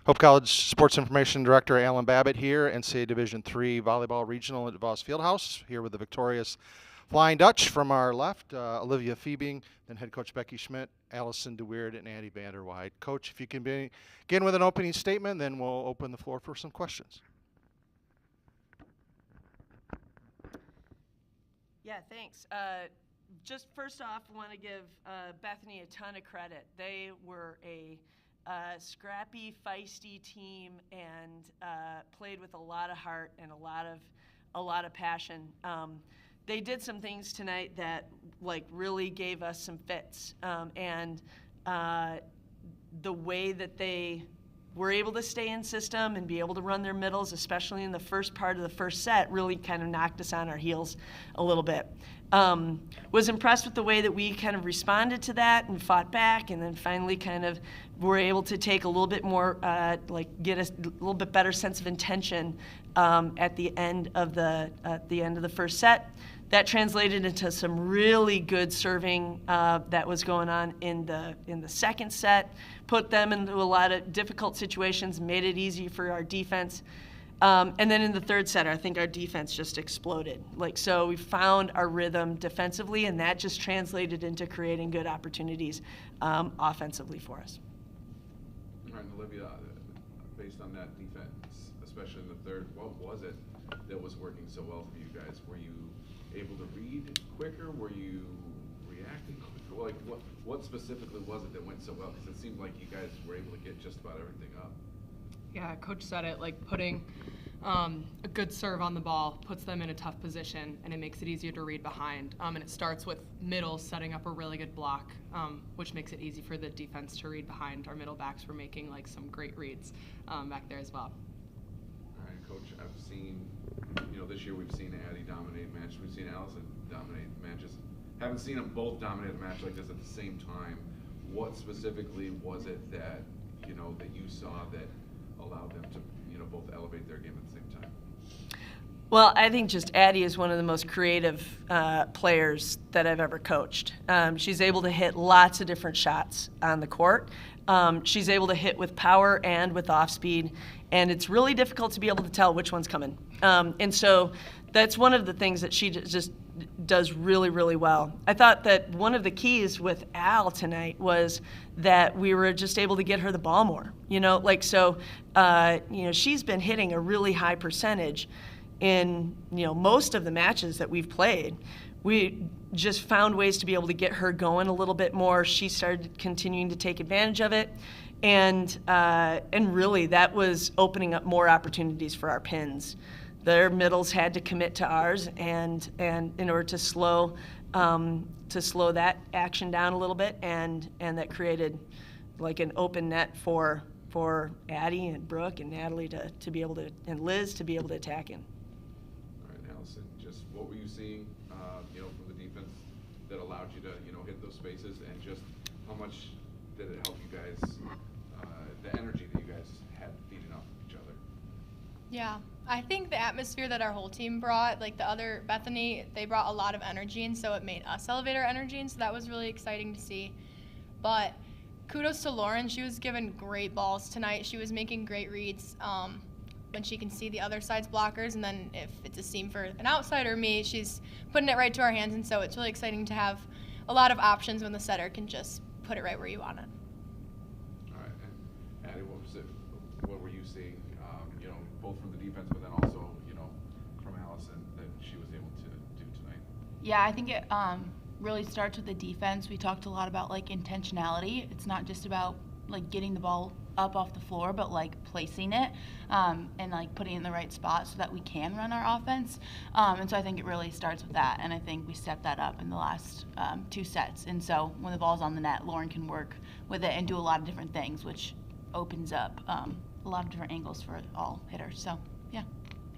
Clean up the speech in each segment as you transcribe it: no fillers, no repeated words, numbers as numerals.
Hope College Sports Information Director Alan Babbitt here, NCAA Division III Volleyball Regional at DeVos Fieldhouse, here with the victorious Flying Dutch from our left, Olivia Fiebing, then head coach Becky Schmidt, Allison DeWeerd, and Andy Vanderweide. Coach, if you can begin with an opening statement, then we'll open the floor for some questions. Yeah, thanks. Just first off, I want to give Bethany a ton of credit. They were a scrappy, feisty team and played with a lot of heart and a lot of passion. They did some things tonight that really gave us some fits, and the way that they were able to stay in system and be able to run their middles, especially in the first part of the first set, really kind of knocked us on our heels a little bit. Was impressed with the way that we kind of responded to that and fought back, and then finally kind of were able to take a little bit more, get a little bit better sense of intention at the end of the first set. That translated into some really good serving that was going on in the second set, put them into a lot of difficult situations, made it easy for our defense. And then in the third set, I think our defense just exploded. So we found our rhythm defensively, and that just translated into creating good opportunities offensively for us. All right, Olivia, based on that defense, especially in the third, what was it that was working so well for you guys? Were you able to read quicker? Were you reacting quicker? What specifically was it that went so well? Because it seemed like you guys were able to get just about everything up. Yeah, Coach said it, putting a good serve on the ball puts them in a tough position, and it makes it easier to read behind. And it starts with middle setting up a really good block, which makes it easy for the defense to read behind. Our middle backs were making some great reads back there as well. All right, Coach, I've seen, this year we've seen Addie dominate matches. We've seen Allison dominate matches. Haven't seen them both dominate a match like this at the same time. What specifically was it that, that you saw that allowed them to, both elevate their game at the same time? Well, I think just Addie is one of the most creative players that I've ever coached. She's able to hit lots of different shots on the court. She's able to hit with power and with off speed, and it's really difficult to be able to tell which one's coming. And so that's one of the things that she just does really, really well. I thought that one of the keys with Al tonight was that we were just able to get her the ball more. She's been hitting a really high percentage in most of the matches that we've played. We just found ways to be able to get her going a little bit more. She started continuing to take advantage of it, and really that was opening up more opportunities for our pins. Their middles had to commit to ours, and in order to slow that action down a little bit, and that created an open net for Addie and Brooke and Natalie to be able to, and Liz to be able to attack in. All right, Allison, just what were you seeing, from the defense that allowed you to, hit those spaces, and just how much did it help you guys, the energy that you guys had feeding off of each other? Yeah, I think the atmosphere that our whole team brought, the other Bethany, they brought a lot of energy, and so it made us elevate our energy, and so that was really exciting to see. But kudos to Lauren. She was given great balls tonight. She was making great reads when she can see the other side's blockers, and then if it's a seam for an outsider, me, she's putting it right to our hands, and so it's really exciting to have a lot of options when the setter can just put it right where you want it. All right, and Addie, what were you seeing, both from the defense, but then also, from Allison, that she was able to do tonight? Yeah, I think it really starts with the defense. We talked a lot about intentionality. It's not just about getting the ball up off the floor, but placing it and putting it in the right spot so that we can run our offense. And so I think it really starts with that, and I think we stepped that up in the last two sets. And so when the ball's on the net, Lauren can work with it and do a lot of different things, which opens up a lot of different angles for all hitters. So yeah.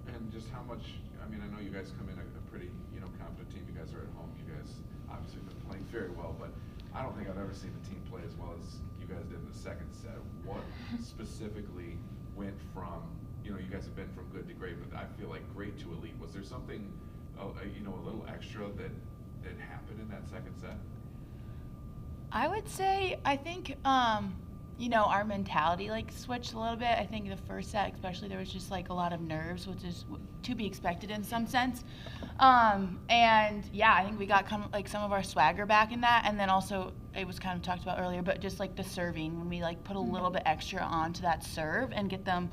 And just how much, I know you guys come in a pretty, confident team. You guys are at home. You guys obviously have been playing very well, but I don't think I've ever seen the team play as well as you guys did in the second set. What specifically went from, you guys have been from good to great, but I feel like great to elite. Was there something, a little extra that happened in that second set? I would say, I think, you know, our mentality like switched a little bit. I think the first set, especially, there was just like a lot of nerves, which is to be expected in some sense. And yeah, I think we got kind of like some of our swagger back in that, and then also it was kind of talked about earlier, but just like the serving, when we like put a little bit extra onto that serve and get them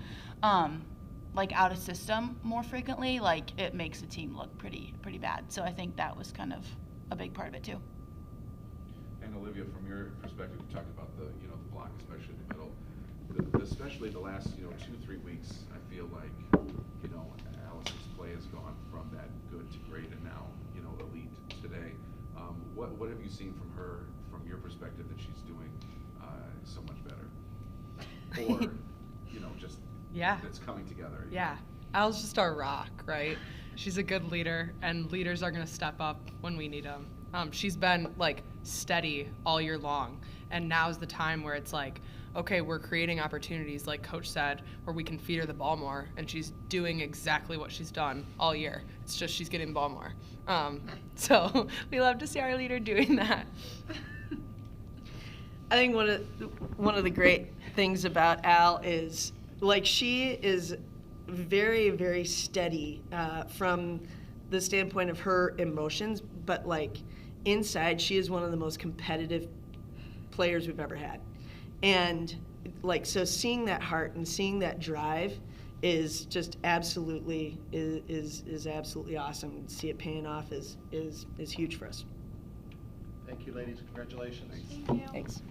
like out of system more frequently, like it makes the team look pretty bad. So I think that was kind of a big part of it too. And Olivia, from your perspective, you talked about the block, especially in the middle. Especially the last 2-3 weeks, I feel like Allison's play has gone from that good to great, and now elite today. What have you seen from her, from your perspective, that she's doing so much better, or just that's coming together? Yeah, Al's just our rock, right? She's a good leader, and leaders are going to step up when we need them. She's been like steady all year long, and now's the time where it's like, okay, we're creating opportunities, like Coach said, where we can feed her the ball more, and she's doing exactly what she's done all year. It's just she's getting the ball more. So we love to see our leader doing that. I think one of the great things about Al is, like, she is very, very steady from the standpoint of her emotions, but like inside, she is one of the most competitive players we've ever had. And like, so seeing that heart and seeing that drive is just absolutely is absolutely awesome. To see it paying off is huge for us. Thank you, ladies. Congratulations. Thank you. Thanks.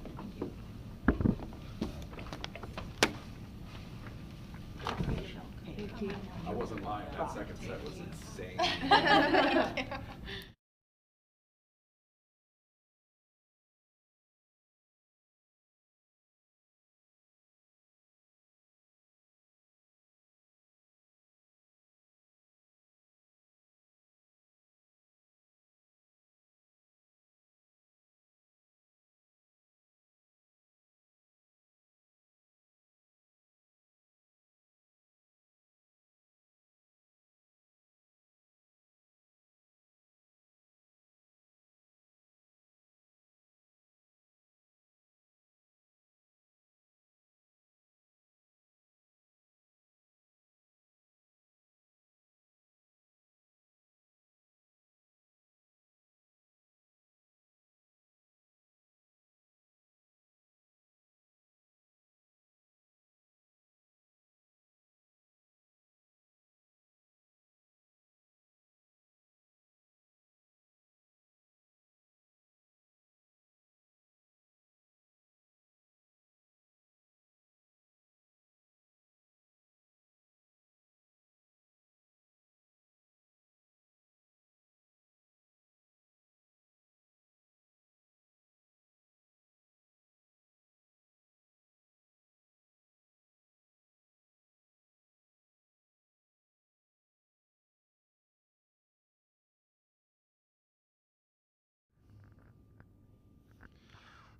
I wasn't lying. That second set was insane. Thank you.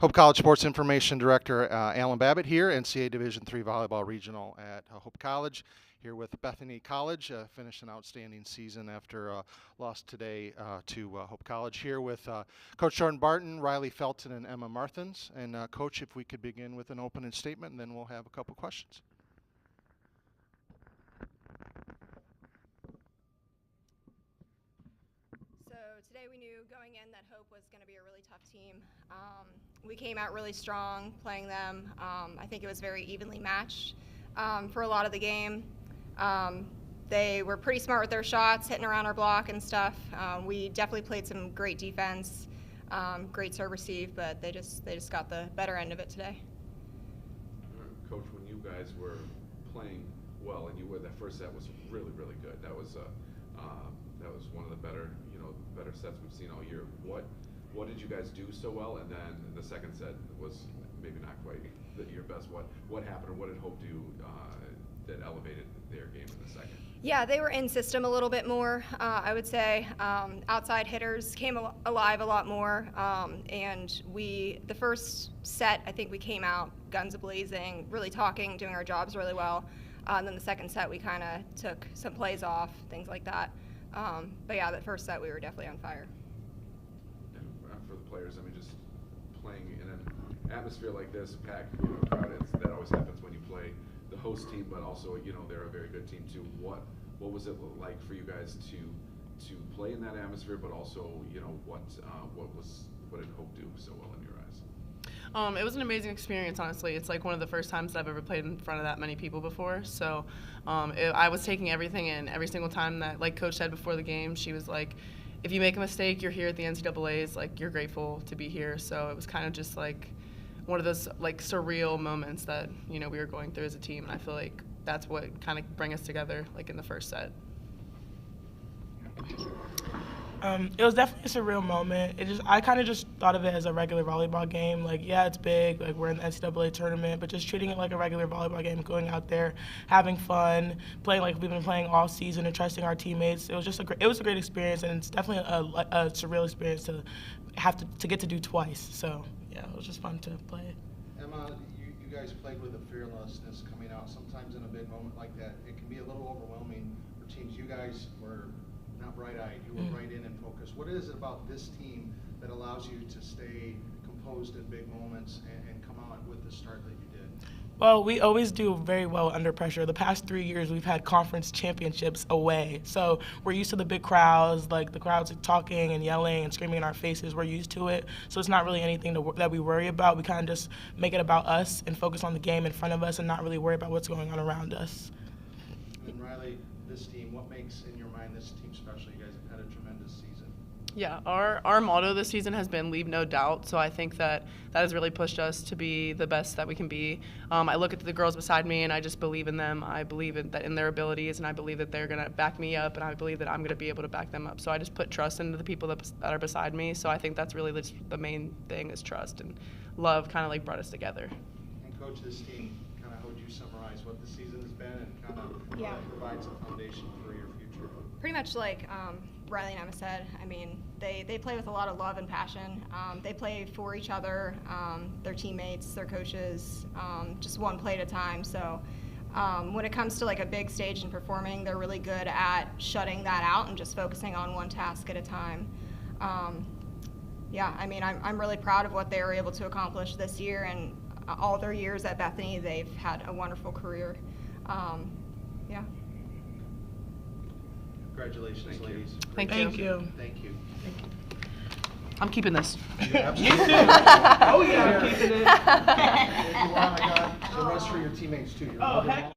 Hope College Sports Information Director Alan Babbitt here, NCAA Division III Volleyball Regional at Hope College. Here with Bethany College, finished an outstanding season after lost today to Hope College. Here with Coach Jordan Barton, Riley Felton, and Emma Marthens. And Coach, if we could begin with an opening statement, and then we'll have a couple questions. So today we knew going in that Hope was going to be a really tough team. We came out really strong playing them. I think it was very evenly matched for a lot of the game. They were pretty smart with their shots, hitting around our block and stuff. We definitely played some great defense, great serve receive, but they just got the better end of it today. Coach, when you guys were playing well, and that first set was really, really good. That was one of the better sets we've seen all year. What did you guys do so well? And then the second set was maybe not quite your best. What happened, or what did Hope do that elevated their game in the second? Yeah, they were in system a little bit more, I would say. Outside hitters came alive a lot more, and the first set, I think we came out guns a-blazing, really talking, doing our jobs really well. And then the second set, we kind of took some plays off, things like that. But yeah, the first set, we were definitely on fire. And for the players, I mean, just playing in atmosphere like this, packed, crowd, that always happens when you play the host team, but also, they're a very good team too. What was it like for you guys to play in that atmosphere, but also, what did Hope do so well in your eyes? It was an amazing experience, honestly. It's like one of the first times I've ever played in front of that many people before. So I was taking everything in every single time that, like Coach said before the game, she was like, if you make a mistake, you're here at the NCAAs, like you're grateful to be here. So it was kind of just like one of those like surreal moments that, we were going through as a team. And I feel like that's what kind of bring us together like in the first set. It was definitely a surreal moment. I kind of just thought of it as a regular volleyball game. Like, yeah, it's big. Like, we're in the NCAA tournament, but just treating it like a regular volleyball game, going out there, having fun, playing like we've been playing all season, and trusting our teammates. It was just it was a great experience, and it's definitely a surreal experience to have to get to do twice. So, yeah, it was just fun to play. Emma, you guys played with a fearlessness coming out. Sometimes in a big moment like that, it can be a little overwhelming for teams. You guys were not bright-eyed. You were right in and focused. What is it about this team that allows you to stay composed in big moments and come out with the start that you did? Well, we always do very well under pressure. The past 3 years, we've had conference championships away. So we're used to the big crowds, like the crowds talking and yelling and screaming in our faces. We're used to it. So it's not really anything that we worry about. We kind of just make it about us and focus on the game in front of us and not really worry about what's going on around us. And Riley, this team, what makes in your mind this team special? You guys have had a tremendous season. Yeah, our motto this season has been leave no doubt. So I think that has really pushed us to be the best that we can be. I look at the girls beside me and I just believe in them. I believe in their abilities, and I believe that they're going to back me up, and I believe that I'm going to be able to back them up. So I just put trust into the people that are beside me. So I think that's really the main thing is trust, and love kind of like brought us together. And Coach, this team, kind of how would you summarize what the season has been and kind of provides a foundation for your future? Pretty much like Riley and Emma said, I mean, they play with a lot of love and passion. They play for each other, their teammates, their coaches, just one play at a time. So when it comes to like a big stage and performing, they're really good at shutting that out and just focusing on one task at a time. Yeah, I mean, I'm really proud of what they were able to accomplish this year, and all their years at Bethany, they've had a wonderful career. Yeah. Congratulations, ladies. Thank you. Thank you. I'm keeping this. Absolutely. Oh, yeah, I'm keeping it. If you want, I got the rest for your teammates too. Your mother-